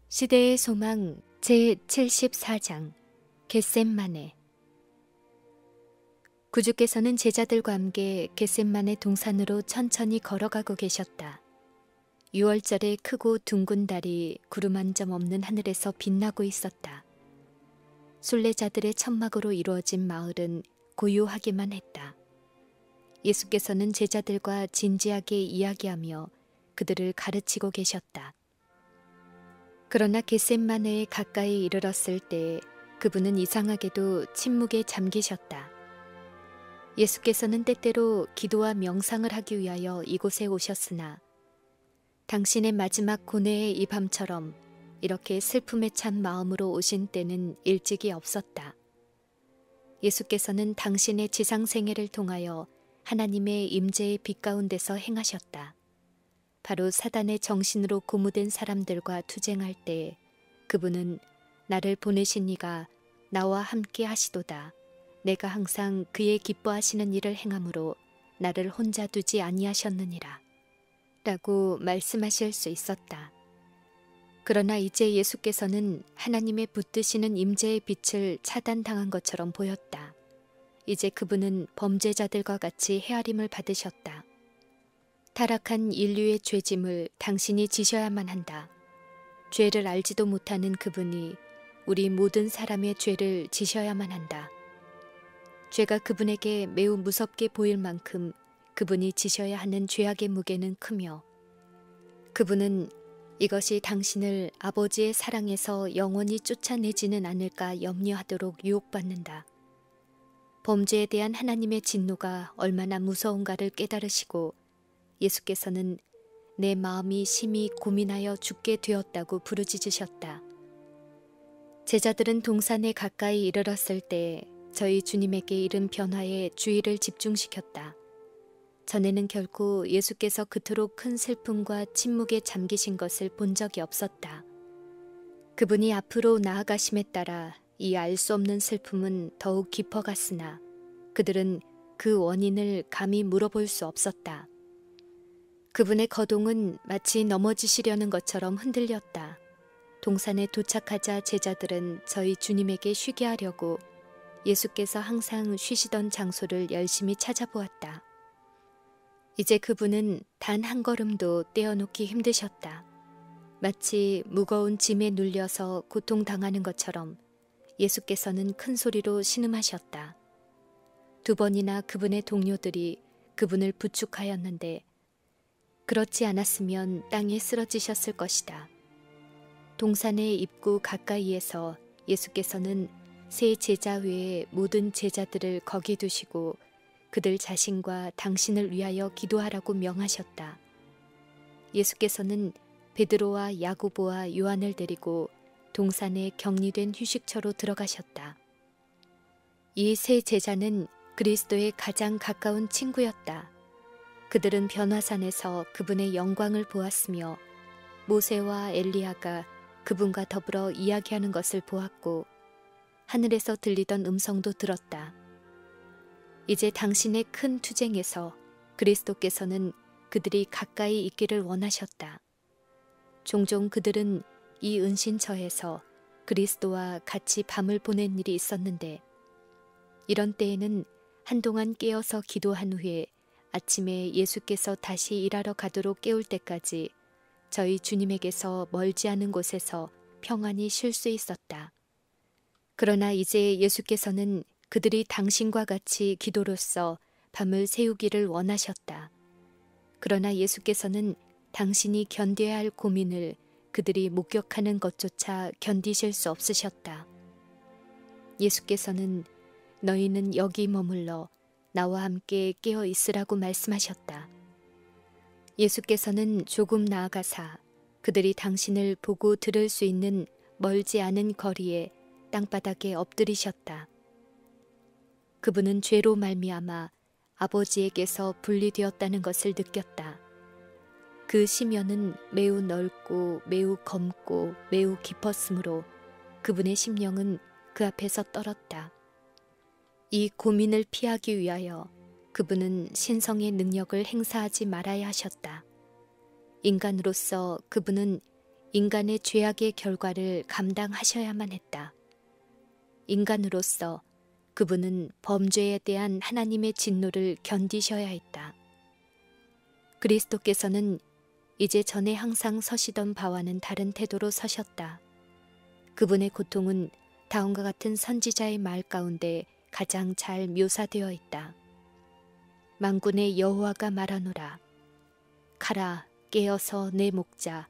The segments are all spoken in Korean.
시대의 소망 제74장 겟셈마네. 구주께서는 제자들과 함께 겟셈마네 동산으로 천천히 걸어가고 계셨다. 6월절의 크고 둥근 달이 구름 한 점 없는 하늘에서 빛나고 있었다. 순례자들의 천막으로 이루어진 마을은 고요하기만 했다. 예수께서는 제자들과 진지하게 이야기하며 그들을 가르치고 계셨다. 그러나 겟셈마네에 가까이 이르렀을 때 그분은 이상하게도 침묵에 잠기셨다. 예수께서는 때때로 기도와 명상을 하기 위하여 이곳에 오셨으나 당신의 마지막 고뇌의 이 밤처럼 이렇게 슬픔에 찬 마음으로 오신 때는 일찍이 없었다. 예수께서는 당신의 지상생애를 통하여 하나님의 임재의 빛 가운데서 행하셨다. 바로 사단의 정신으로 고무된 사람들과 투쟁할 때 그분은 나를 보내신 이가 나와 함께 하시도다. 내가 항상 그의 기뻐하시는 일을 행함으로 나를 혼자 두지 아니하셨느니라. 라고 말씀하실 수 있었다. 그러나 이제 예수께서는 하나님의 붙드시는 임재의 빛을 차단당한 것처럼 보였다. 이제 그분은 범죄자들과 같이 헤아림을 받으셨다. 타락한 인류의 죄짐을 당신이 지셔야만 한다. 죄를 알지도 못하는 그분이 우리 모든 사람의 죄를 지셔야만 한다. 죄가 그분에게 매우 무섭게 보일 만큼 그분이 지셔야 하는 죄악의 무게는 크며 그분은 이것이 당신을 아버지의 사랑에서 영원히 쫓아내지는 않을까 염려하도록 유혹받는다. 범죄에 대한 하나님의 진노가 얼마나 무서운가를 깨달으시고 예수께서는 내 마음이 심히 고민하여 죽게 되었다고 부르짖으셨다. 제자들은 동산에 가까이 이르렀을 때 저희 주님에게 이른 변화에 주의를 집중시켰다. 전에는 결코 예수께서 그토록 큰 슬픔과 침묵에 잠기신 것을 본 적이 없었다. 그분이 앞으로 나아가심에 따라 이 알 수 없는 슬픔은 더욱 깊어갔으나 그들은 그 원인을 감히 물어볼 수 없었다. 그분의 거동은 마치 넘어지시려는 것처럼 흔들렸다. 동산에 도착하자 제자들은 저희 주님에게 쉬게 하려고 예수께서 항상 쉬시던 장소를 열심히 찾아보았다. 이제 그분은 단 한 걸음도 떼어놓기 힘드셨다. 마치 무거운 짐에 눌려서 고통당하는 것처럼 예수께서는 큰 소리로 신음하셨다. 2번이나 그분의 동료들이 그분을 부축하였는데 그렇지 않았으면 땅에 쓰러지셨을 것이다. 동산의 입구 가까이에서 예수께서는 세 제자 외에 모든 제자들을 거기 두시고 그들 자신과 당신을 위하여 기도하라고 명하셨다. 예수께서는 베드로와 야고보와 요한을 데리고 동산의 격리된 휴식처로 들어가셨다. 이 세 제자는 그리스도의 가장 가까운 친구였다. 그들은 변화산에서 그분의 영광을 보았으며 모세와 엘리야가 그분과 더불어 이야기하는 것을 보았고 하늘에서 들리던 음성도 들었다. 이제 당신의 큰 투쟁에서 그리스도께서는 그들이 가까이 있기를 원하셨다. 종종 그들은 이 은신처에서 그리스도와 같이 밤을 보낸 일이 있었는데 이런 때에는 한동안 깨어서 기도한 후에 아침에 예수께서 다시 일하러 가도록 깨울 때까지 저희 주님에게서 멀지 않은 곳에서 평안히 쉴 수 있었다. 그러나 이제 예수께서는 그들이 당신과 같이 기도로써 밤을 새우기를 원하셨다. 그러나 예수께서는 당신이 견뎌야 할 고민을 그들이 목격하는 것조차 견디실 수 없으셨다. 예수께서는 너희는 여기 머물러 나와 함께 깨어 있으라고 말씀하셨다. 예수께서는 조금 나아가사 그들이 당신을 보고 들을 수 있는 멀지 않은 거리에 땅바닥에 엎드리셨다. 그분은 죄로 말미암아 아버지에게서 분리되었다는 것을 느꼈다. 그 심연은 매우 넓고 매우 검고 매우 깊었으므로 그분의 심령은 그 앞에서 떨었다. 이 고민을 피하기 위하여 그분은 신성의 능력을 행사하지 말아야 하셨다. 인간으로서 그분은 인간의 죄악의 결과를 감당하셔야만 했다. 인간으로서 그분은 범죄에 대한 하나님의 진노를 견디셔야 했다. 그리스도께서는 이제 전에 항상 서시던 바와는 다른 태도로 서셨다. 그분의 고통은 다음과 같은 선지자의 말 가운데 가장 잘 묘사되어 있다. 만군의 여호와가 말하노라. 가라, 깨어서 내 목자,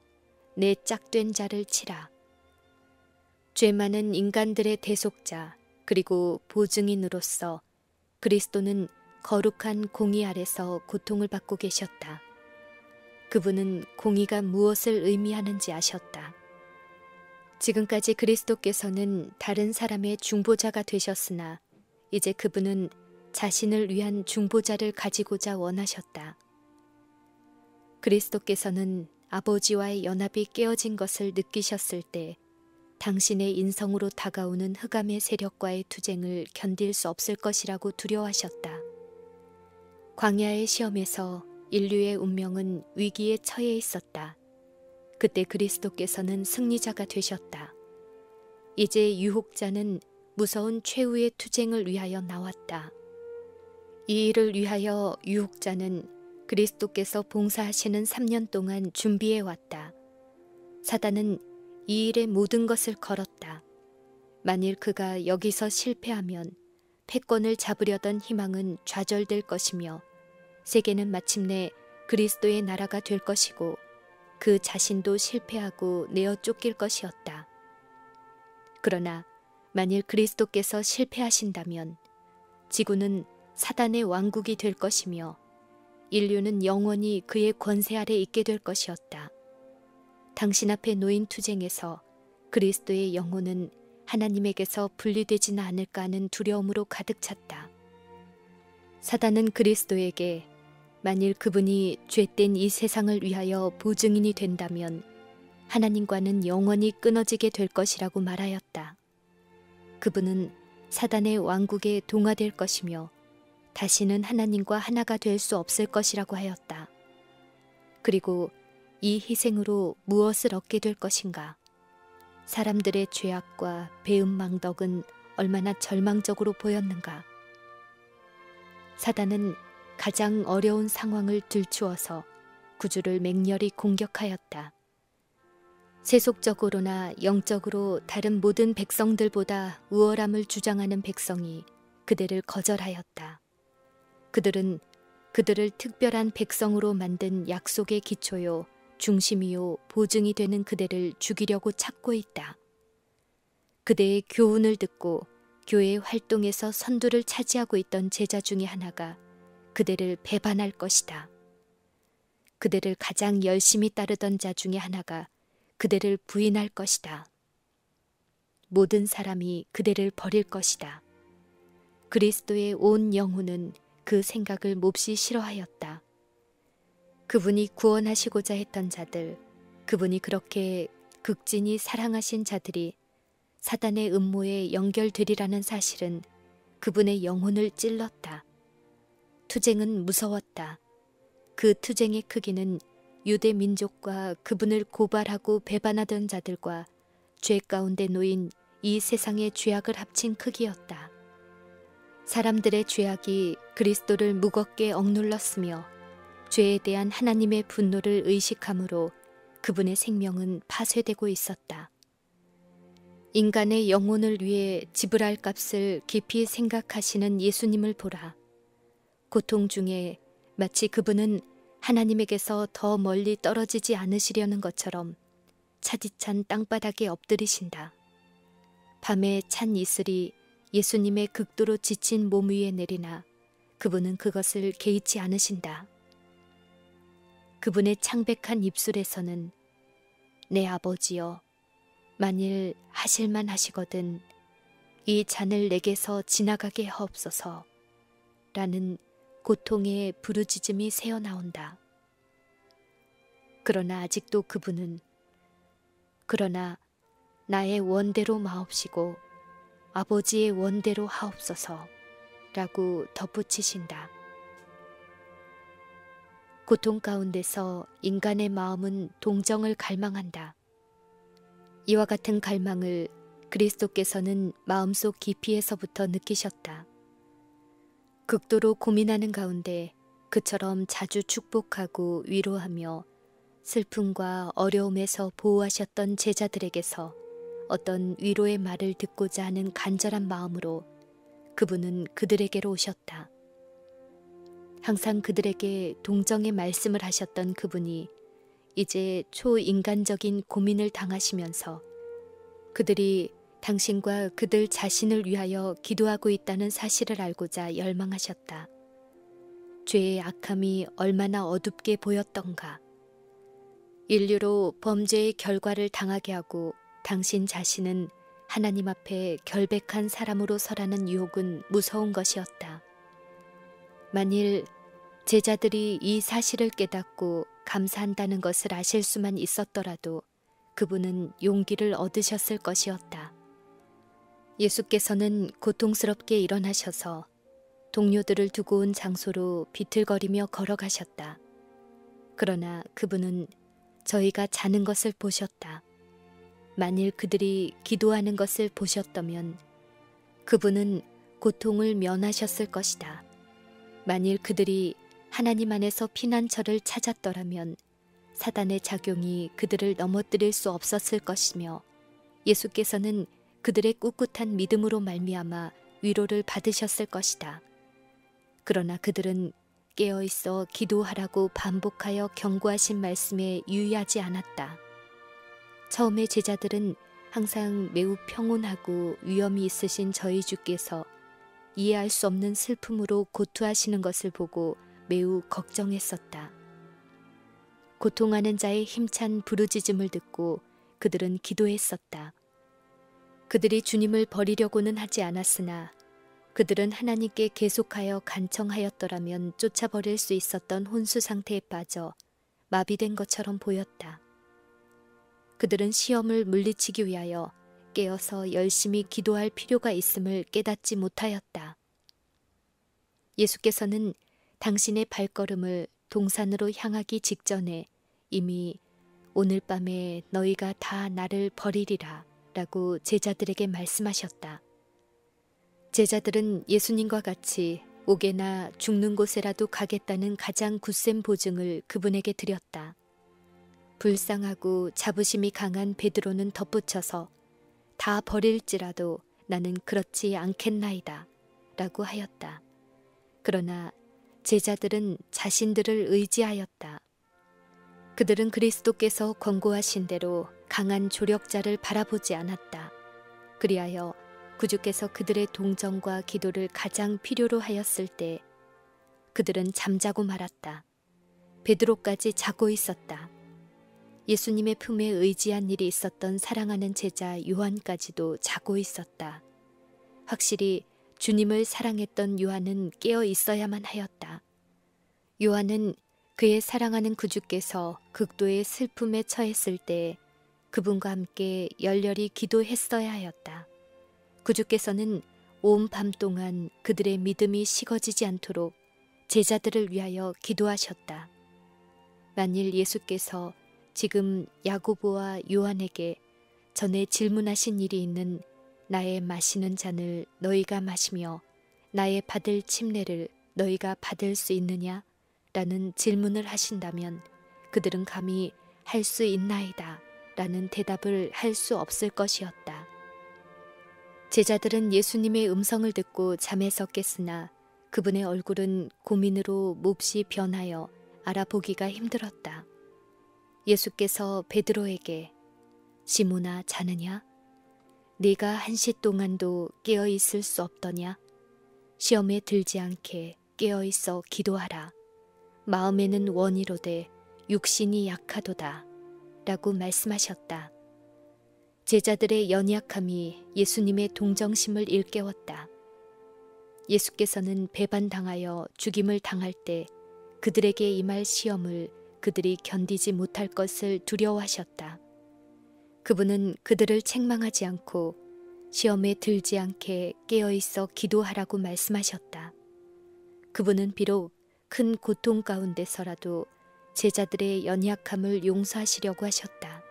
내 짝된 자를 치라. 죄 많은 인간들의 대속자 그리고 보증인으로서 그리스도는 거룩한 공의 아래서 고통을 받고 계셨다. 그분은 공의가 무엇을 의미하는지 아셨다. 지금까지 그리스도께서는 다른 사람의 중보자가 되셨으나 이제 그분은 자신을 위한 중보자를 가지고자 원하셨다. 그리스도께서는 아버지와의 연합이 깨어진 것을 느끼셨을 때 당신의 인성으로 다가오는 흑암의 세력과의 투쟁을 견딜 수 없을 것이라고 두려워하셨다. 광야의 시험에서 인류의 운명은 위기에 처해 있었다. 그때 그리스도께서는 승리자가 되셨다. 이제 유혹자는 무서운 최후의 투쟁을 위하여 나왔다. 이 일을 위하여 유혹자는 그리스도께서 봉사하시는 3년 동안 준비해 왔다. 사단은 이 일의 모든 것을 걸었다. 만일 그가 여기서 실패하면 패권을 잡으려던 희망은 좌절될 것이며 세계는 마침내 그리스도의 나라가 될 것이고 그 자신도 실패하고 내어 쫓길 것이었다. 그러나 만일 그리스도께서 실패하신다면 지구는 사단의 왕국이 될 것이며 인류는 영원히 그의 권세 아래 있게 될 것이었다. 당신 앞에 놓인 투쟁에서 그리스도의 영혼은 하나님에게서 분리되지는 않을까 하는 두려움으로 가득 찼다. 사단은 그리스도에게 만일 그분이 죄된 이 세상을 위하여 보증인이 된다면 하나님과는 영원히 끊어지게 될 것이라고 말하였다. 그분은 사단의 왕국에 동화될 것이며 다시는 하나님과 하나가 될 수 없을 것이라고 하였다. 그리고 이 희생으로 무엇을 얻게 될 것인가? 사람들의 죄악과 배은망덕은 얼마나 절망적으로 보였는가? 사단은 가장 어려운 상황을 들추어서 구주를 맹렬히 공격하였다. 세속적으로나 영적으로 다른 모든 백성들보다 우월함을 주장하는 백성이 그들을 거절하였다. 그들은 그들을 특별한 백성으로 만든 약속의 기초요, 중심이요, 보증이 되는 그대를 죽이려고 찾고 있다. 그대의 교훈을 듣고 교회의 활동에서 선두를 차지하고 있던 제자 중에 하나가 그대를 배반할 것이다. 그대를 가장 열심히 따르던 자 중에 하나가 그대를 부인할 것이다. 모든 사람이 그대를 버릴 것이다. 그리스도의 온 영혼은 그 생각을 몹시 싫어하였다. 그분이 구원하시고자 했던 자들, 그분이 그렇게 극진히 사랑하신 자들이 사단의 음모에 연결되리라는 사실은 그분의 영혼을 찔렀다. 투쟁은 무서웠다. 그 투쟁의 크기는 유대 민족과 그분을 고발하고 배반하던 자들과 죄 가운데 놓인 이 세상의 죄악을 합친 크기였다. 사람들의 죄악이 그리스도를 무겁게 억눌렀으며 죄에 대한 하나님의 분노를 의식함으로 그분의 생명은 파쇄되고 있었다. 인간의 영혼을 위해 지불할 값을 깊이 생각하시는 예수님을 보라. 고통 중에 마치 그분은 하나님에게서 더 멀리 떨어지지 않으시려는 것처럼 차디찬 땅바닥에 엎드리신다. 밤에 찬 이슬이 예수님의 극도로 지친 몸 위에 내리나 그분은 그것을 개의치 않으신다. 그분의 창백한 입술에서는 내 아버지여, 만일 하실만 하시거든 이 잔을 내게서 지나가게 하옵소서 라는 고통의 부르짖음이 새어나온다. 그러나 아직도 그분은 그러나 나의 원대로 마옵시고 아버지의 원대로 하옵소서 라고 덧붙이신다. 고통 가운데서 인간의 마음은 동정을 갈망한다. 이와 같은 갈망을 그리스도께서는 마음속 깊이에서부터 느끼셨다. 극도로 고민하는 가운데 그처럼 자주 축복하고 위로하며 슬픔과 어려움에서 보호하셨던 제자들에게서 어떤 위로의 말을 듣고자 하는 간절한 마음으로 그분은 그들에게로 오셨다. 항상 그들에게 동정의 말씀을 하셨던 그분이 이제 초인간적인 고민을 당하시면서 그들이 당신과 그들 자신을 위하여 기도하고 있다는 사실을 알고자 열망하셨다. 죄의 악함이 얼마나 어둡게 보였던가. 인류로 범죄의 결과를 당하게 하고 당신 자신은 하나님 앞에 결백한 사람으로 서라는 유혹은 무서운 것이었다. 만일 제자들이 이 사실을 깨닫고 감사한다는 것을 아실 수만 있었더라도 그분은 용기를 얻으셨을 것이었다. 예수께서는 고통스럽게 일어나셔서 동료들을 두고 온 장소로 비틀거리며 걸어가셨다. 그러나 그분은 저희가 자는 것을 보셨다. 만일 그들이 기도하는 것을 보셨다면 그분은 고통을 면하셨을 것이다. 만일 그들이 하나님 안에서 피난처를 찾았더라면 사단의 작용이 그들을 넘어뜨릴 수 없었을 것이며 예수께서는 그들의 꿋꿋한 믿음으로 말미암아 위로를 받으셨을 것이다. 그러나 그들은 깨어있어 기도하라고 반복하여 경고하신 말씀에 유의하지 않았다. 처음에 제자들은 항상 매우 평온하고 위엄이 있으신 저희 주께서 이해할 수 없는 슬픔으로 고투하시는 것을 보고 매우 걱정했었다. 고통하는 자의 힘찬 부르짖음을 듣고 그들은 기도했었다. 그들이 주님을 버리려고는 하지 않았으나 그들은 하나님께 계속하여 간청하였더라면 쫓아버릴 수 있었던 혼수 상태에 빠져 마비된 것처럼 보였다. 그들은 시험을 물리치기 위하여 깨어서 열심히 기도할 필요가 있음을 깨닫지 못하였다. 예수께서는 당신의 발걸음을 동산으로 향하기 직전에 이미 오늘 밤에 너희가 다 나를 버리리라 라고 제자들에게 말씀하셨다. 제자들은 예수님과 같이 옥에나 죽는 곳에라도 가겠다는 가장 굳센 보증을 그분에게 드렸다. 불쌍하고 자부심이 강한 베드로는 덧붙여서 다 버릴지라도 나는 그렇지 않겠나이다 라고 하였다. 그러나 제자들은 자신들을 의지하였다. 그들은 그리스도께서 권고하신 대로 강한 조력자를 바라보지 않았다. 그리하여 구주께서 그들의 동정과 기도를 가장 필요로 하였을 때 그들은 잠자고 말았다. 베드로까지 자고 있었다. 예수님의 품에 의지한 일이 있었던 사랑하는 제자 요한까지도 자고 있었다. 확실히 주님을 사랑했던 요한은 깨어 있어야만 하였다. 요한은 그의 사랑하는 구주께서 극도의 슬픔에 처했을 때 그분과 함께 열렬히 기도했어야 하였다. 구주께서는 온 밤 동안 그들의 믿음이 식어지지 않도록 제자들을 위하여 기도하셨다. 만일 예수께서 지금 야고보와 요한에게 전에 질문하신 일이 있는 나의 마시는 잔을 너희가 마시며 나의 받을 침례를 너희가 받을 수 있느냐? 라는 질문을 하신다면 그들은 감히 할 수 있나이다 라는 대답을 할 수 없을 것이었다. 제자들은 예수님의 음성을 듣고 잠에서 깼으나 그분의 얼굴은 고민으로 몹시 변하여 알아보기가 힘들었다. 예수께서 베드로에게 시몬아 자느냐? 네가 1시 동안도 깨어 있을 수 없더냐? 시험에 들지 않게 깨어 있어 기도하라. 마음에는 원이로되 육신이 약하도다 라고 말씀하셨다. 제자들의 연약함이 예수님의 동정심을 일깨웠다. 예수께서는 배반당하여 죽임을 당할 때 그들에게 임할 시험을 그들이 견디지 못할 것을 두려워하셨다. 그분은 그들을 책망하지 않고 시험에 들지 않게 깨어있어 기도하라고 말씀하셨다. 그분은 비록 큰 고통 가운데서라도 제자들의 연약함을 용서하시려고 하셨다.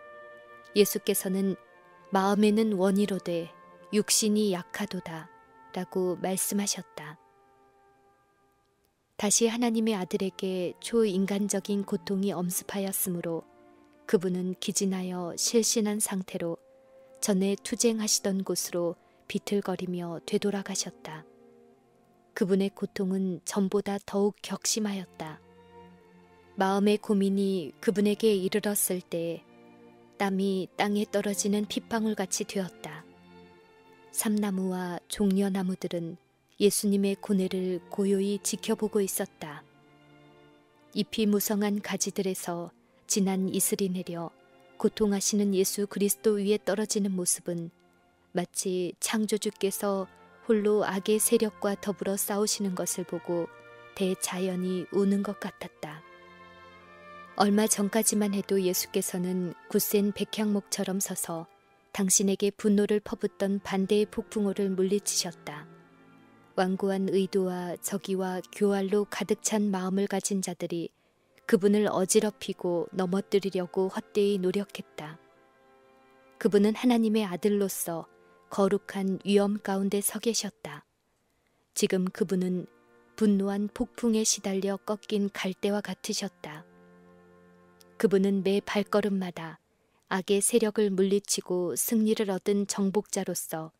예수께서는 마음에는 원이로되 육신이 약하도다 라고 말씀하셨다. 다시 하나님의 아들에게 초인간적인 고통이 엄습하였으므로 그분은 기진하여 실신한 상태로 전에 투쟁하시던 곳으로 비틀거리며 되돌아가셨다. 그분의 고통은 전보다 더욱 격심하였다. 마음의 고민이 그분에게 이르렀을 때 땀이 땅에 떨어지는 핏방울같이 되었다. 삼나무와 종려나무들은 예수님의 고뇌를 고요히 지켜보고 있었다. 잎이 무성한 가지들에서 진한 이슬이 내려 고통하시는 예수 그리스도 위에 떨어지는 모습은 마치 창조주께서 홀로 악의 세력과 더불어 싸우시는 것을 보고 대자연이 우는 것 같았다. 얼마 전까지만 해도 예수께서는 굳센 백향목처럼 서서 당신에게 분노를 퍼붓던 반대의 폭풍우를 물리치셨다. 완고한 의도와 적의와 교활로 가득 찬 마음을 가진 자들이 그분을 어지럽히고 넘어뜨리려고 헛되이 노력했다. 그분은 하나님의 아들로서 거룩한 위엄 가운데 서 계셨다. 지금 그분은 분노한 폭풍에 시달려 꺾인 갈대와 같으셨다. 그분은 매 발걸음마다 악의 세력을 물리치고 승리를 얻은 정복자로서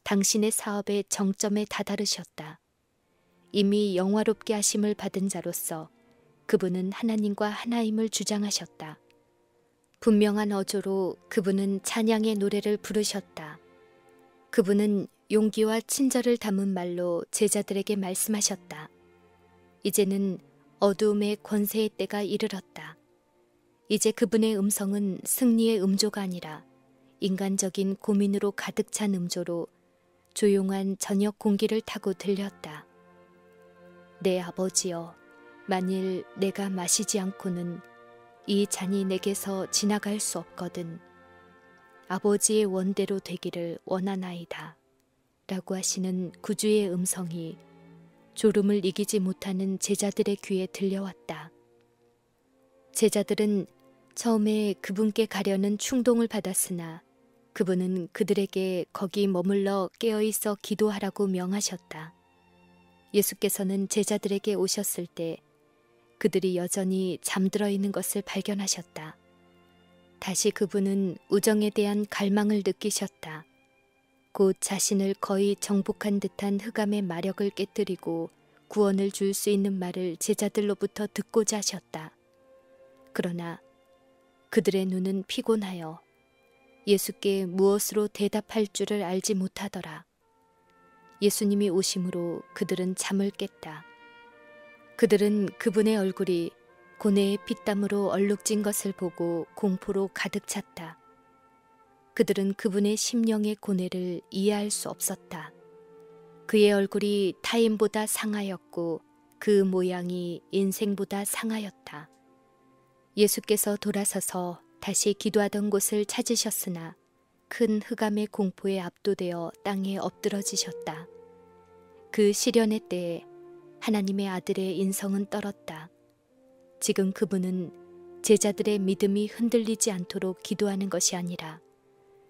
당신의 사업의 정점에 다다르셨다. 이미 영화롭게 하심을 받은 자로서 그분은 하나님과 하나임을 주장하셨다. 분명한 어조로 그분은 찬양의 노래를 부르셨다. 그분은 용기와 친절을 담은 말로 제자들에게 말씀하셨다. 이제는 어두움의 권세의 때가 이르렀다. 이제 그분의 음성은 승리의 음조가 아니라 인간적인 고민으로 가득 찬 음조로 조용한 저녁 공기를 타고 들렸다. 내 아버지여, 만일 내가 마시지 않고는 이 잔이 내게서 지나갈 수 없거든. 아버지의 원대로 되기를 원하나이다. 라고 하시는 구주의 음성이 졸음을 이기지 못하는 제자들의 귀에 들려왔다. 제자들은 처음에 그분께 가려는 충동을 받았으나 그분은 그들에게 거기 머물러 깨어있어 기도하라고 명하셨다. 예수께서는 제자들에게 오셨을 때 그들이 여전히 잠들어 있는 것을 발견하셨다. 다시 그분은 우정에 대한 갈망을 느끼셨다. 곧 자신을 거의 정복한 듯한 흑암의 마력을 깨뜨리고 구원을 줄 수 있는 말을 제자들로부터 듣고자 하셨다. 그러나 그들의 눈은 피곤하여 예수께 무엇으로 대답할 줄을 알지 못하더라. 예수님이 오심으로 그들은 잠을 깼다. 그들은 그분의 얼굴이 고뇌의 피땀으로 얼룩진 것을 보고 공포로 가득 찼다. 그들은 그분의 심령의 고뇌를 이해할 수 없었다. 그의 얼굴이 타인보다 상하였고 그 모양이 인생보다 상하였다. 예수께서 돌아서서 다시 기도하던 곳을 찾으셨으나 큰 흑암의 공포에 압도되어 땅에 엎드러지셨다. 그 시련의 때에 하나님의 아들의 인성은 떨었다. 지금 그분은 제자들의 믿음이 흔들리지 않도록 기도하는 것이 아니라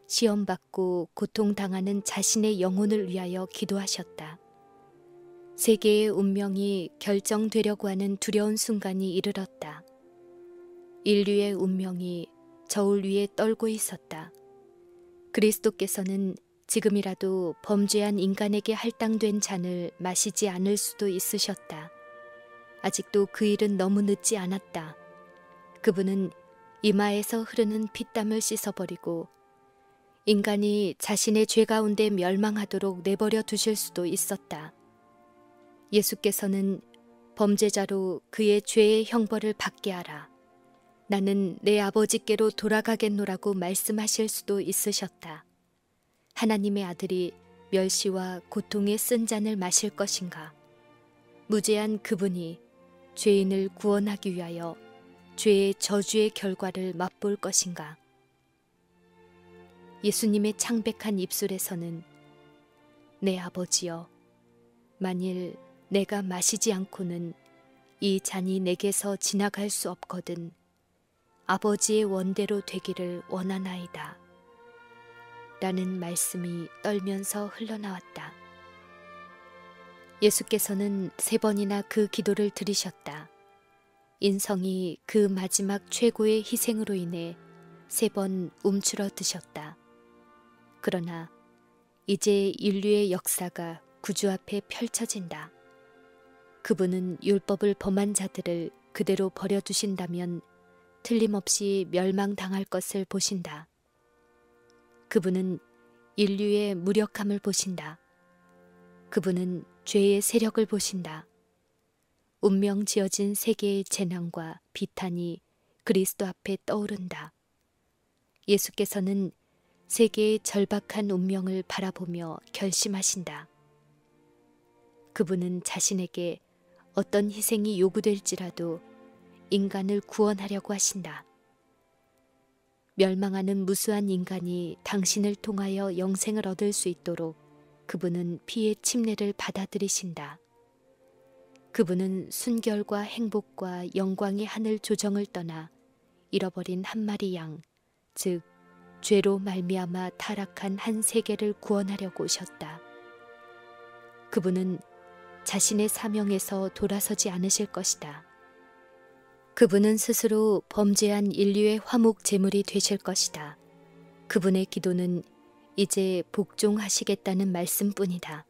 시험받고 고통당하는 자신의 영혼을 위하여 기도하셨다. 세계의 운명이 결정되려고 하는 두려운 순간이 이르렀다. 인류의 운명이 저울 위에 떨고 있었다. 그리스도께서는 지금이라도 범죄한 인간에게 할당된 잔을 마시지 않을 수도 있으셨다. 아직도 그 일은 너무 늦지 않았다. 그분은 이마에서 흐르는 피땀을 씻어버리고 인간이 자신의 죄 가운데 멸망하도록 내버려 두실 수도 있었다. 예수께서는 범죄자로 그의 죄의 형벌을 받게 하라. 나는 내 아버지께로 돌아가겠노라고 말씀하실 수도 있으셨다. 하나님의 아들이 멸시와 고통의 쓴 잔을 마실 것인가? 무죄한 그분이 죄인을 구원하기 위하여 죄의 저주의 결과를 맛볼 것인가? 예수님의 창백한 입술에서는 내 아버지여, 만일 내가 마시지 않고는 이 잔이 내게서 지나갈 수 없거든 아버지의 원대로 되기를 원하나이다. 라는 말씀이 떨면서 흘러나왔다. 예수께서는 3번이나 그 기도를 들으셨다. 인성이 그 마지막 최고의 희생으로 인해 3번 움츠러드셨다. 그러나 이제 인류의 역사가 구주 앞에 펼쳐진다. 그분은 율법을 범한 자들을 그대로 버려두신다면 틀림없이 멸망당할 것을 보신다. 그분은 인류의 무력함을 보신다. 그분은 죄의 세력을 보신다. 운명 지어진 세계의 재난과 비탄이 그리스도 앞에 떠오른다. 예수께서는 세계의 절박한 운명을 바라보며 결심하신다. 그분은 자신에게 어떤 희생이 요구될지라도 인간을 구원하려고 하신다. 멸망하는 무수한 인간이 당신을 통하여 영생을 얻을 수 있도록 그분은 피의 침례를 받아들이신다. 그분은 순결과 행복과 영광의 하늘 조정을 떠나 잃어버린 한 마리 양, 즉 죄로 말미암아 타락한 한 세계를 구원하려고 오셨다. 그분은 자신의 사명에서 돌아서지 않으실 것이다. 그분은 스스로 범죄한 인류의 화목 제물이 되실 것이다. 그분의 기도는 이제 복종하시겠다는 말씀뿐이다.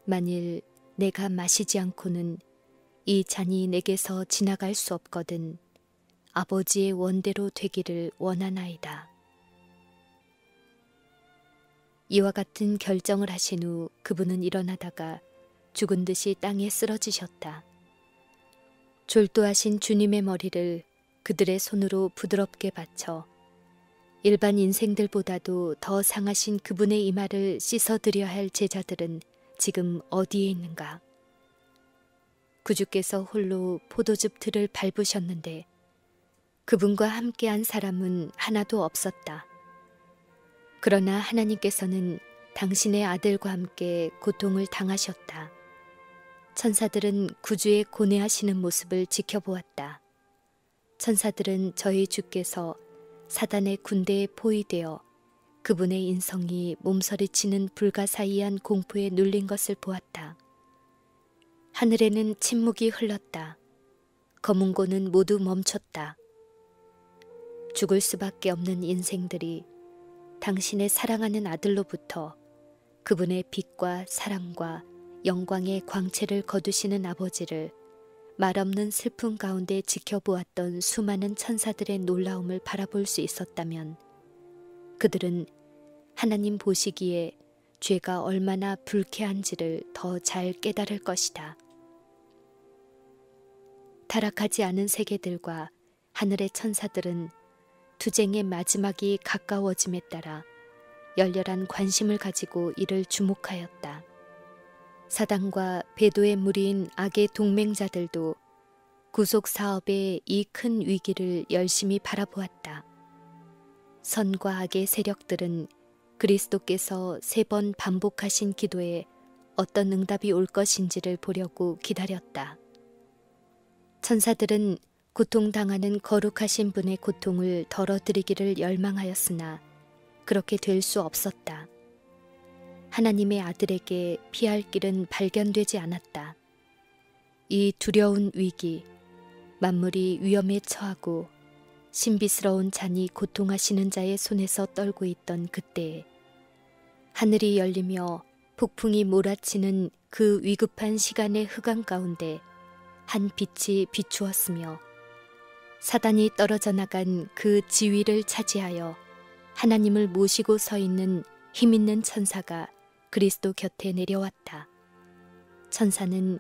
만일 내가 마시지 않고는 이 잔이 내게서 지나갈 수 없거든 아버지의 원대로 되기를 원하나이다. 이와 같은 결정을 하신 후 그분은 일어나다가 죽은 듯이 땅에 쓰러지셨다. 졸도하신 주님의 머리를 그들의 손으로 부드럽게 받쳐 일반 인생들보다도 더 상하신 그분의 이마를 씻어드려야 할 제자들은 지금 어디에 있는가? 구주께서 홀로 포도즙 틀을 밟으셨는데 그분과 함께한 사람은 하나도 없었다. 그러나 하나님께서는 당신의 아들과 함께 고통을 당하셨다. 천사들은 구주의 고뇌하시는 모습을 지켜보았다. 천사들은 저희 주께서 사단의 군대에 포위되어 그분의 인성이 몸서리치는 불가사의한 공포에 눌린 것을 보았다. 하늘에는 침묵이 흘렀다. 검은고는 모두 멈췄다. 죽을 수밖에 없는 인생들이 당신의 사랑하는 아들로부터 그분의 빛과 사랑과 영광의 광채를 거두시는 아버지를 말없는 슬픔 가운데 지켜보았던 수많은 천사들의 놀라움을 바라볼 수 있었다면 그들은 하나님 보시기에 죄가 얼마나 불쾌한지를 더 잘 깨달을 것이다. 타락하지 않은 세계들과 하늘의 천사들은 투쟁의 마지막이 가까워짐에 따라 열렬한 관심을 가지고 이를 주목하였다. 사단과 배도의 무리인 악의 동맹자들도 구속 사업의 이 큰 위기를 열심히 바라보았다. 선과 악의 세력들은 그리스도께서 3번 반복하신 기도에 어떤 응답이 올 것인지를 보려고 기다렸다. 천사들은 고통당하는 거룩하신 분의 고통을 덜어드리기를 열망하였으나 그렇게 될 수 없었다. 하나님의 아들에게 피할 길은 발견되지 않았다. 이 두려운 위기, 만물이 위험에 처하고 신비스러운 잔이 고통하시는 자의 손에서 떨고 있던 그때에 하늘이 열리며 폭풍이 몰아치는 그 위급한 시간의 흑암 가운데 한 빛이 비추었으며 사단이 떨어져 나간 그 지위를 차지하여 하나님을 모시고 서 있는 힘있는 천사가 그리스도 곁에 내려왔다. 천사는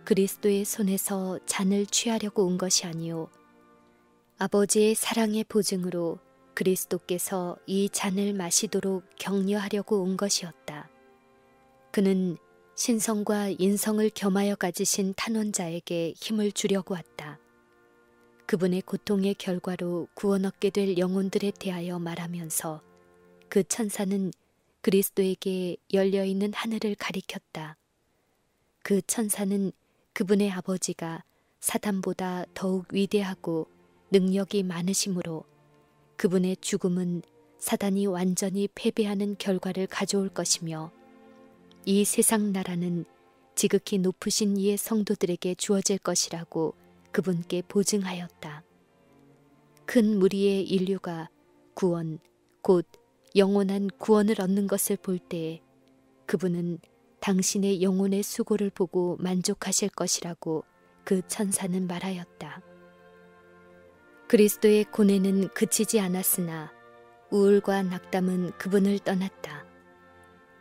그리스도의 손에서 잔을 취하려고 온 것이 아니요 아버지의 사랑의 보증으로 그리스도께서 이 잔을 마시도록 격려하려고 온 것이었다. 그는 신성과 인성을 겸하여 가지신 탄원자에게 힘을 주려고 왔다. 그분의 고통의 결과로 구원 얻게 될 영혼들에 대하여 말하면서 그 천사는 그리스도에게 열려있는 하늘을 가리켰다. 그 천사는 그분의 아버지가 사단보다 더욱 위대하고 능력이 많으심으로 그분의 죽음은 사단이 완전히 패배하는 결과를 가져올 것이며 이 세상 나라는 지극히 높으신 이의 성도들에게 주어질 것이라고 그분께 보증하였다. 큰 무리의 인류가 구원, 곧 영원한 구원을 얻는 것을 볼 때에 그분은 당신의 영혼의 수고를 보고 만족하실 것이라고 그 천사는 말하였다. 그리스도의 고뇌는 그치지 않았으나 우울과 낙담은 그분을 떠났다.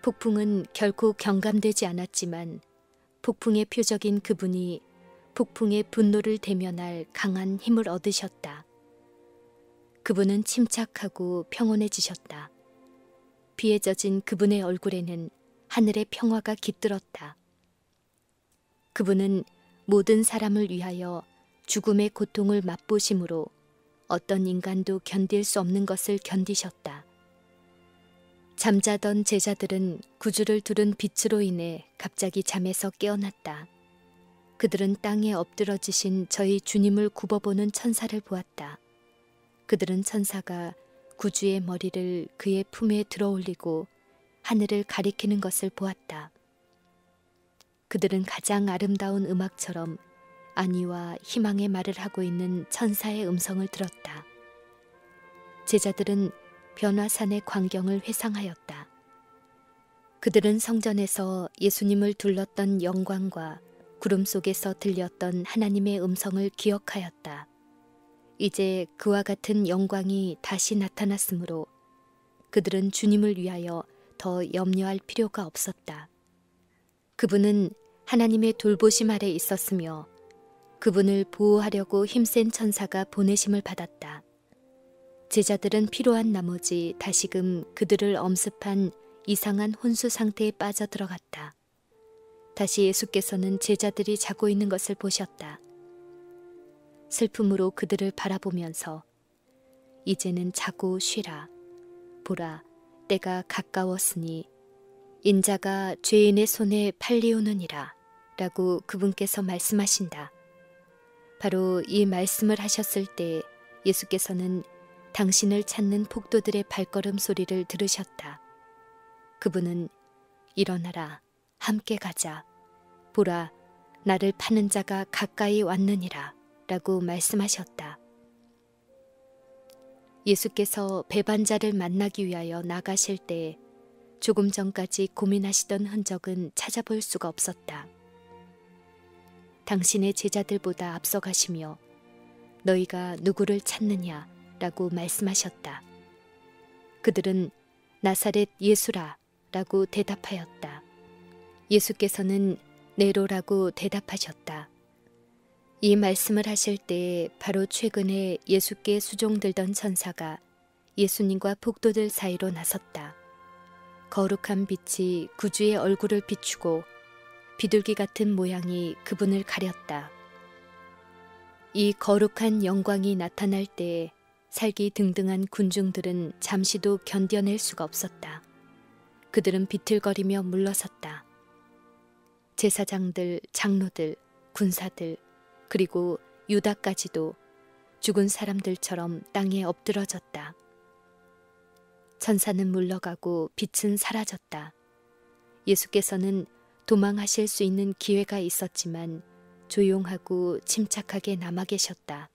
폭풍은 결코 경감되지 않았지만 폭풍의 표적인 그분이 폭풍의 분노를 대면할 강한 힘을 얻으셨다. 그분은 침착하고 평온해지셨다. 비에 젖은 그분의 얼굴에는 하늘의 평화가 깃들었다. 그분은 모든 사람을 위하여 죽음의 고통을 맛보심으로 어떤 인간도 견딜 수 없는 것을 견디셨다. 잠자던 제자들은 구주를 두른 빛으로 인해 갑자기 잠에서 깨어났다. 그들은 땅에 엎드러지신 저희 주님을 굽어보는 천사를 보았다. 그들은 천사가 구주의 머리를 그의 품에 들어올리고 하늘을 가리키는 것을 보았다. 그들은 가장 아름다운 음악처럼 안위와 희망의 말을 하고 있는 천사의 음성을 들었다. 제자들은 변화산의 광경을 회상하였다. 그들은 성전에서 예수님을 둘렀던 영광과 구름 속에서 들렸던 하나님의 음성을 기억하였다. 이제 그와 같은 영광이 다시 나타났으므로 그들은 주님을 위하여 더 염려할 필요가 없었다. 그분은 하나님의 돌보심 아래 있었으며 그분을 보호하려고 힘센 천사가 보내심을 받았다. 제자들은 피로한 나머지 다시금 그들을 엄습한 이상한 혼수 상태에 빠져들어갔다. 다시 예수께서는 제자들이 자고 있는 것을 보셨다. 슬픔으로 그들을 바라보면서 이제는 자고 쉬라. 보라, 때가 가까웠으니 인자가 죄인의 손에 팔리오느니라 라고 그분께서 말씀하신다. 바로 이 말씀을 하셨을 때 예수께서는 당신을 찾는 폭도들의 발걸음 소리를 들으셨다. 그분은 일어나라, 함께 가자. 보라, 나를 파는 자가 가까이 왔느니라 라고 말씀하셨다. 예수께서 배반자를 만나기 위하여 나가실 때 조금 전까지 고민하시던 흔적은 찾아볼 수가 없었다. 당신의 제자들보다 앞서가시며 너희가 누구를 찾느냐 라고 말씀하셨다. 그들은 나사렛 예수라 라고 대답하였다. 예수께서는 네로라고 대답하셨다. 이 말씀을 하실 때 바로 최근에 예수께 수종들던 천사가 예수님과 폭도들 사이로 나섰다. 거룩한 빛이 구주의 얼굴을 비추고 비둘기 같은 모양이 그분을 가렸다. 이 거룩한 영광이 나타날 때 살기 등등한 군중들은 잠시도 견뎌낼 수가 없었다. 그들은 비틀거리며 물러섰다. 제사장들, 장로들, 군사들, 그리고 유다까지도 죽은 사람들처럼 땅에 엎드러졌다. 천사는 물러가고 빛은 사라졌다. 예수께서는 도망하실 수 있는 기회가 있었지만 조용하고 침착하게 남아 계셨다.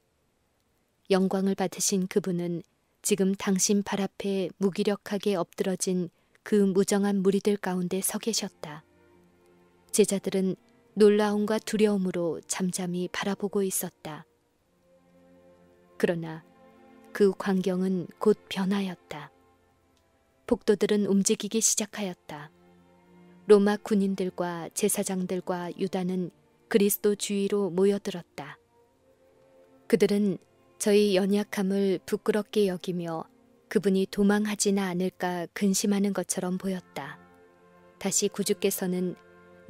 영광을 받으신 그분은 지금 당신 발 앞에 무기력하게 엎드러진 그 무정한 무리들 가운데 서 계셨다. 제자들은 놀라움과 두려움으로 잠잠히 바라보고 있었다. 그러나 그 광경은 곧 변하였다. 폭도들은 움직이기 시작하였다. 로마 군인들과 제사장들과 유다는 그리스도 주위로 모여들었다. 그들은 저희 연약함을 부끄럽게 여기며 그분이 도망하지나 않을까 근심하는 것처럼 보였다. 다시 구주께서는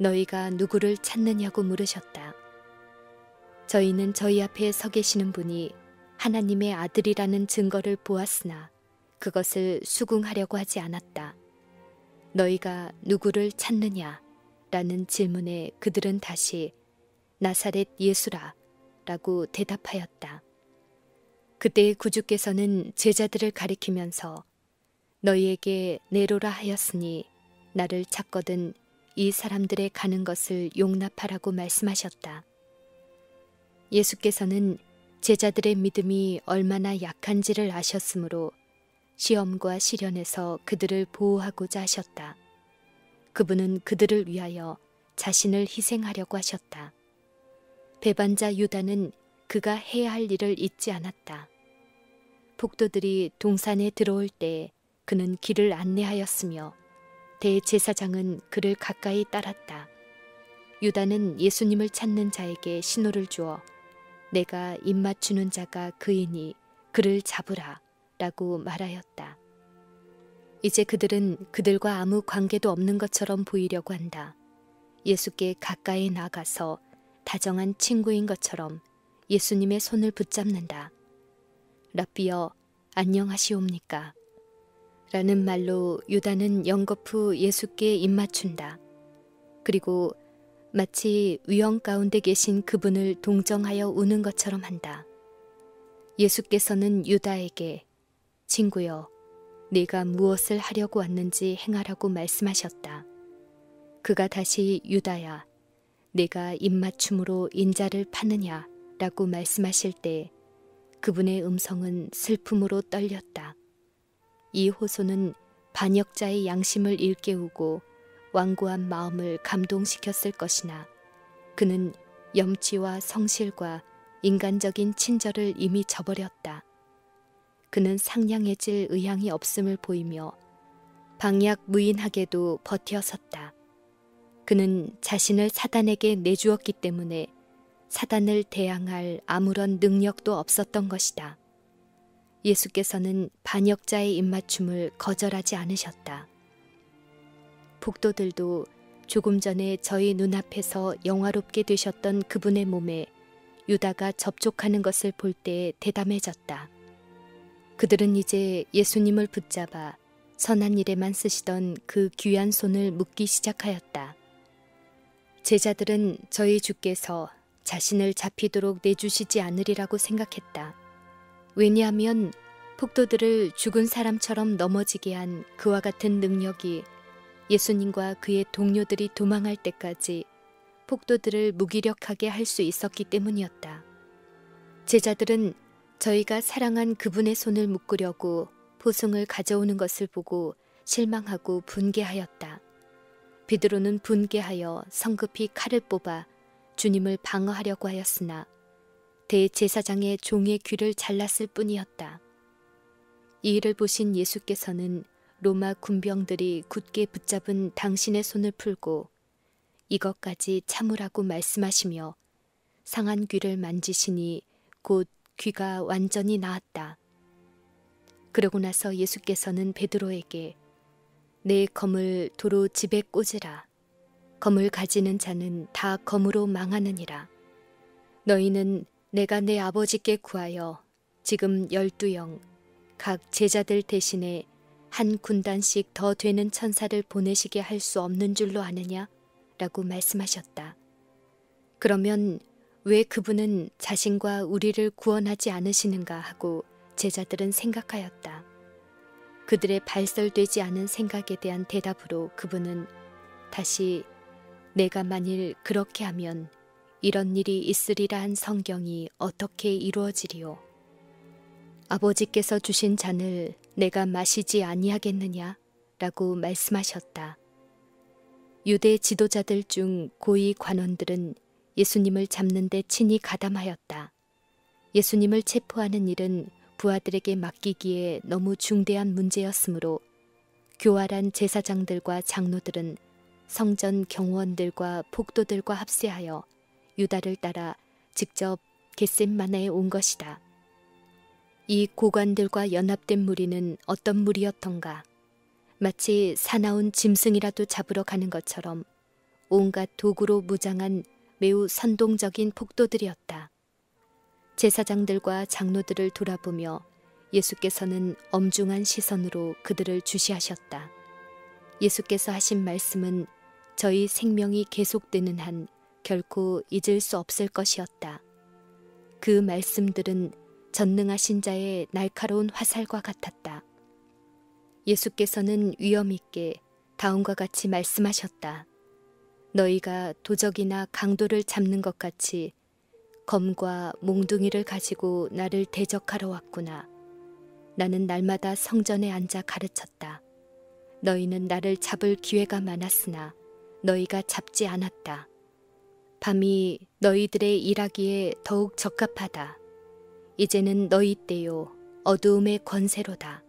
너희가 누구를 찾느냐고 물으셨다. 저희는 저희 앞에 서 계시는 분이 하나님의 아들이라는 증거를 보았으나 그것을 수긍하려고 하지 않았다. 너희가 누구를 찾느냐? 라는 질문에 그들은 다시 나사렛 예수라 라고 대답하였다. 그때 구주께서는 제자들을 가리키면서 너희에게 내로라 하였으니 나를 찾거든 이 사람들의 가는 것을 용납하라고 말씀하셨다. 예수께서는 제자들의 믿음이 얼마나 약한지를 아셨으므로 시험과 시련에서 그들을 보호하고자 하셨다. 그분은 그들을 위하여 자신을 희생하려고 하셨다. 배반자 유다는 그가 해야 할 일을 잊지 않았다. 폭도들이 동산에 들어올 때 그는 길을 안내하였으며 대제사장은 그를 가까이 따랐다. 유다는 예수님을 찾는 자에게 신호를 주어 내가 입맞추는 자가 그이니 그를 잡으라 라고 말하였다. 이제 그들은 그들과 아무 관계도 없는 것처럼 보이려고 한다. 예수께 가까이 나가서 다정한 친구인 것처럼 예수님의 손을 붙잡는다. 랍비여, 안녕하시옵니까? 라는 말로 유다는 연거푸 예수께 입맞춘다. 그리고 마치 위험 가운데 계신 그분을 동정하여 우는 것처럼 한다. 예수께서는 유다에게 친구여, 네가 무엇을 하려고 왔는지 행하라고 말씀하셨다. 그가 다시 유다야, 네가 입맞춤으로 인자를 파느냐 라고 말씀하실 때 그분의 음성은 슬픔으로 떨렸다. 이 호소는 반역자의 양심을 일깨우고 완고한 마음을 감동시켰을 것이나 그는 염치와 성실과 인간적인 친절을 이미 저버렸다. 그는 상냥해질 의향이 없음을 보이며 방약무인하게도 버텨섰다. 그는 자신을 사단에게 내주었기 때문에 사단을 대항할 아무런 능력도 없었던 것이다. 예수께서는 반역자의 입맞춤을 거절하지 않으셨다. 폭도들도 조금 전에 저희 눈앞에서 영화롭게 되셨던 그분의 몸에 유다가 접촉하는 것을 볼 때 대담해졌다. 그들은 이제 예수님을 붙잡아 선한 일에만 쓰시던 그 귀한 손을 묶기 시작하였다. 제자들은 저희 주께서 자신을 잡히도록 내주시지 않으리라고 생각했다. 왜냐하면 폭도들을 죽은 사람처럼 넘어지게 한 그와 같은 능력이 예수님과 그의 동료들이 도망할 때까지 폭도들을 무기력하게 할 수 있었기 때문이었다. 제자들은 저희가 사랑한 그분의 손을 묶으려고 포승을 가져오는 것을 보고 실망하고 분개하였다. 베드로는 분개하여 성급히 칼을 뽑아 주님을 방어하려고 하였으나 대제사장의 종의 귀를 잘랐을 뿐이었다. 이 일을 보신 예수께서는 로마 군병들이 굳게 붙잡은 당신의 손을 풀고 이것까지 참으라고 말씀하시며 상한 귀를 만지시니 곧 귀가 완전히 나았다. 그러고 나서 예수께서는 베드로에게 내 검을 도로 집에 꽂으라. 검을 가지는 자는 다 검으로 망하느니라. 너희는 내가 내 아버지께 구하여 지금 12영 각 제자들 대신에 한 군단씩 더 되는 천사를 보내시게 할 수 없는 줄로 아느냐? 라고 말씀하셨다. 그러면 왜 그분은 자신과 우리를 구원하지 않으시는가 하고 제자들은 생각하였다. 그들의 발설되지 않은 생각에 대한 대답으로 그분은 다시 내가 만일 그렇게 하면 이런 일이 있으리라 한 성경이 어떻게 이루어지리요? 아버지께서 주신 잔을 내가 마시지 아니하겠느냐? 라고 말씀하셨다. 유대 지도자들 중 고위 관원들은 예수님을 잡는 데 친히 가담하였다. 예수님을 체포하는 일은 부하들에게 맡기기에 너무 중대한 문제였으므로 교활한 제사장들과 장로들은 성전 경호원들과 폭도들과 합세하여 유다를 따라 직접 겟셋마네에 온 것이다. 이 고관들과 연합된 무리는 어떤 무리였던가? 마치 사나운 짐승이라도 잡으러 가는 것처럼 온갖 도구로 무장한 매우 선동적인 폭도들이었다. 제사장들과 장로들을 돌아보며 예수께서는 엄중한 시선으로 그들을 주시하셨다. 예수께서 하신 말씀은 저희 생명이 계속되는 한 결코 잊을 수 없을 것이었다. 그 말씀들은 전능하신 자의 날카로운 화살과 같았다. 예수께서는 위엄 있게 다음과 같이 말씀하셨다. 너희가 도적이나 강도를 잡는 것 같이 검과 몽둥이를 가지고 나를 대적하러 왔구나. 나는 날마다 성전에 앉아 가르쳤다. 너희는 나를 잡을 기회가 많았으나 너희가 잡지 않았다. 밤이 너희들의 일하기에 더욱 적합하다. 이제는 너희 때요 어두움의 권세로다.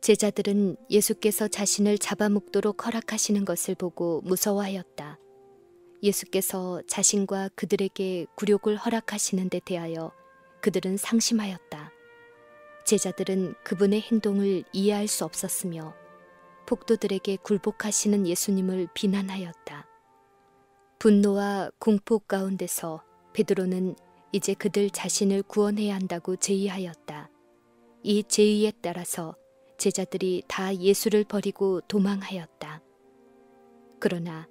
제자들은 예수께서 자신을 잡아먹도록 허락하시는 것을 보고 무서워하였다. 예수께서 자신과 그들에게 굴욕을 허락하시는 데 대하여 그들은 상심하였다. 제자들은 그분의 행동을 이해할 수 없었으며 폭도들에게 굴복하시는 예수님을 비난하였다. 분노와 공포 가운데서 베드로는 이제 그들 자신을 구원해야 한다고 제의하였다. 이 제의에 따라서 제자들이 다 예수를 버리고 도망하였다. 그러나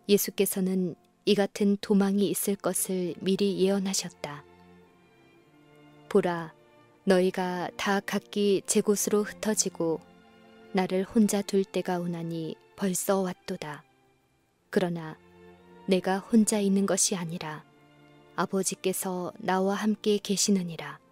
예수께서는 이 같은 도망이 있을 것을 미리 예언하셨다. 보라, 너희가 다 각기 제 곳으로 흩어지고 나를 혼자 둘 때가 오나니 벌써 왔도다. 그러나 내가 혼자 있는 것이 아니라 아버지께서 나와 함께 계시느니라.